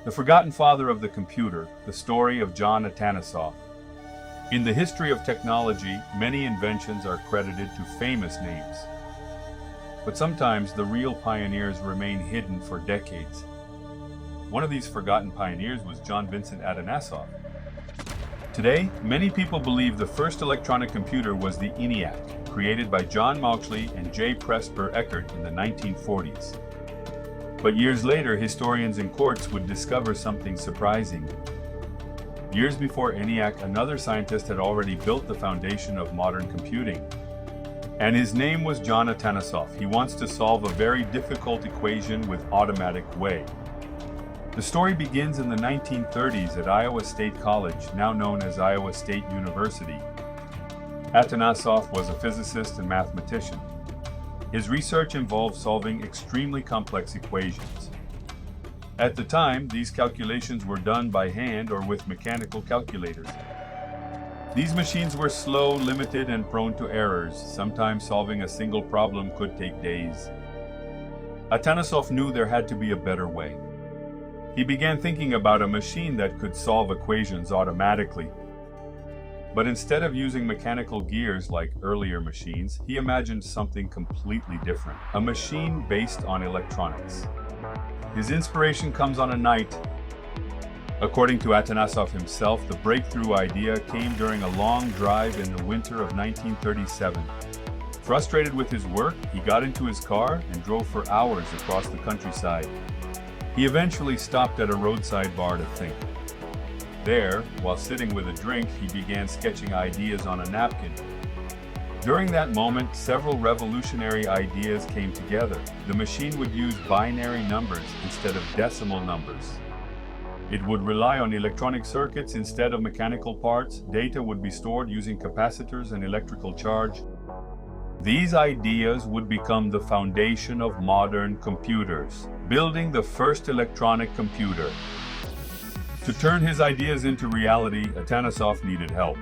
The forgotten father of the computer, the story of John Atanasoff. In the history of technology, many inventions are credited to famous names. But sometimes the real pioneers remain hidden for decades. One of these forgotten pioneers was John Vincent Atanasoff. Today, many people believe the first electronic computer was the ENIAC, created by John Mauchly and J. Presper Eckert in the 1940s. But years later, historians and courts would discover something surprising. Years before ENIAC, another scientist had already built the foundation of modern computing. And his name was John Atanasoff. He wants to solve a very difficult equation with automatic way. The story begins in the 1930s at Iowa State College, now known as Iowa State University. Atanasoff was a physicist and mathematician. His research involved solving extremely complex equations. At the time, these calculations were done by hand or with mechanical calculators. These machines were slow, limited, and prone to errors. Sometimes solving a single problem could take days. Atanasoff knew there had to be a better way. He began thinking about a machine that could solve equations automatically. But instead of using mechanical gears like earlier machines, he imagined something completely different, a machine based on electronics. His inspiration comes on a night. According to Atanasoff himself, the breakthrough idea came during a long drive in the winter of 1937. Frustrated with his work, he got into his car and drove for hours across the countryside. He eventually stopped at a roadside bar to think. There, while sitting with a drink, he began sketching ideas on a napkin. During that moment, several revolutionary ideas came together. The machine would use binary numbers instead of decimal numbers. It would rely on electronic circuits instead of mechanical parts. Data would be stored using capacitors and electrical charge. These ideas would become the foundation of modern computers, building the first electronic computer. To turn his ideas into reality, Atanasoff needed help.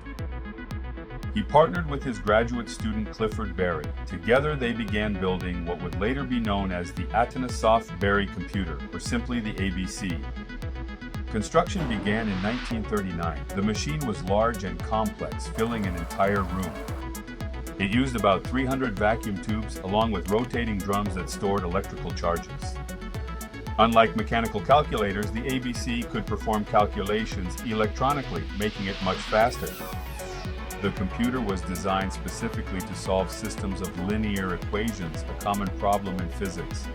He partnered with his graduate student Clifford Berry. Together they began building what would later be known as the Atanasoff-Berry computer, or simply the ABC. Construction began in 1939. The machine was large and complex, filling an entire room. It used about 300 vacuum tubes along with rotating drums that stored electrical charges. Unlike mechanical calculators, the ABC could perform calculations electronically, making it much faster. The computer was designed specifically to solve systems of linear equations, a common problem in physics.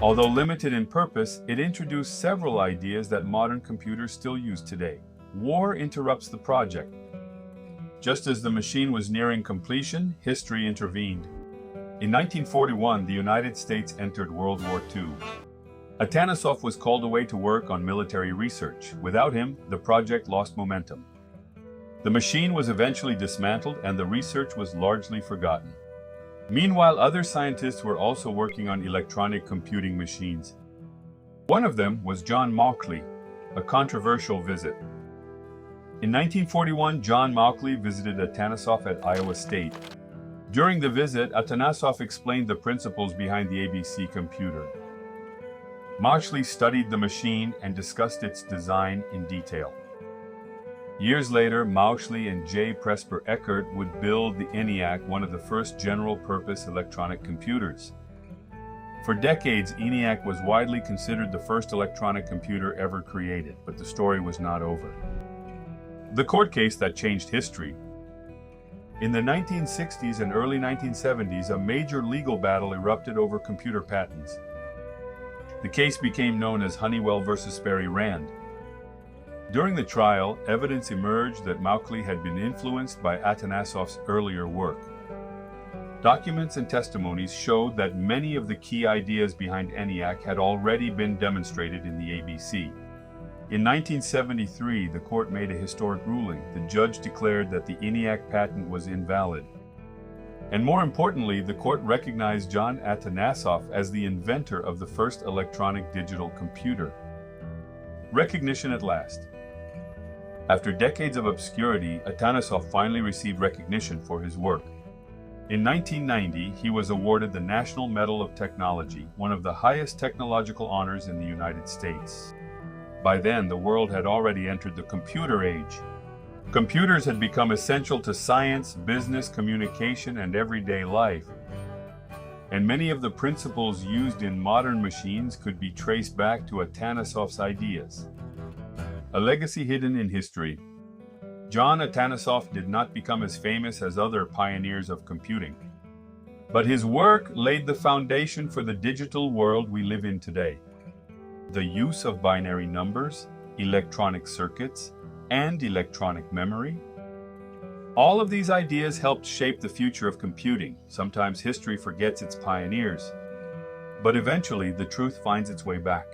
Although limited in purpose, it introduced several ideas that modern computers still use today. War interrupts the project. Just as the machine was nearing completion, history intervened. In 1941, the United States entered World War II. Atanasoff was called away to work on military research. Without him, the project lost momentum. The machine was eventually dismantled and the research was largely forgotten. Meanwhile, other scientists were also working on electronic computing machines. One of them was John Mauchly, a controversial visit. In 1941, John Mauchly visited Atanasoff at Iowa State. During the visit, Atanasoff explained the principles behind the ABC computer. Mauchly studied the machine and discussed its design in detail. Years later, Mauchly and J. Presper Eckert would build the ENIAC, one of the first general-purpose electronic computers. For decades, ENIAC was widely considered the first electronic computer ever created, but the story was not over. The court case that changed history. In the 1960s and early 1970s, a major legal battle erupted over computer patents. The case became known as Honeywell versus Sperry Rand. During the trial, evidence emerged that Mauchly had been influenced by Atanasoff's earlier work. Documents and testimonies showed that many of the key ideas behind ENIAC had already been demonstrated in the ABC. In 1973, the court made a historic ruling. The judge declared that the ENIAC patent was invalid. And more importantly, the court recognized John Atanasoff as the inventor of the first electronic digital computer. Recognition at last. After decades of obscurity, Atanasoff finally received recognition for his work. In 1990, he was awarded the National Medal of Technology, one of the highest technological honors in the United States. By then, the world had already entered the computer age. Computers had become essential to science, business, communication, and everyday life. And many of the principles used in modern machines could be traced back to Atanasoff's ideas. A legacy hidden in history. John Atanasoff did not become as famous as other pioneers of computing, but his work laid the foundation for the digital world we live in today. The use of binary numbers, electronic circuits, and electronic memory. All of these ideas helped shape the future of computing. Sometimes history forgets its pioneers, but eventually the truth finds its way back.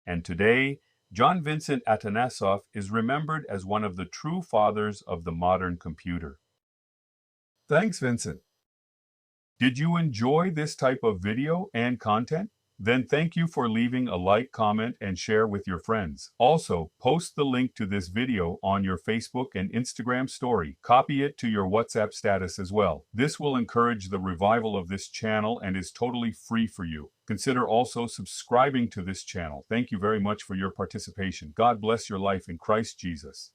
And today, John Vincent Atanasoff is remembered as one of the true fathers of the modern computer. Thanks, Vincent. Did you enjoy this type of video and content? Then thank you for leaving a like, comment, and share with your friends. Also, post the link to this video on your Facebook and Instagram story. Copy it to your WhatsApp status as well. This will encourage the revival of this channel and is totally free for you. Consider also subscribing to this channel. Thank you very much for your participation. God bless your life in Christ Jesus.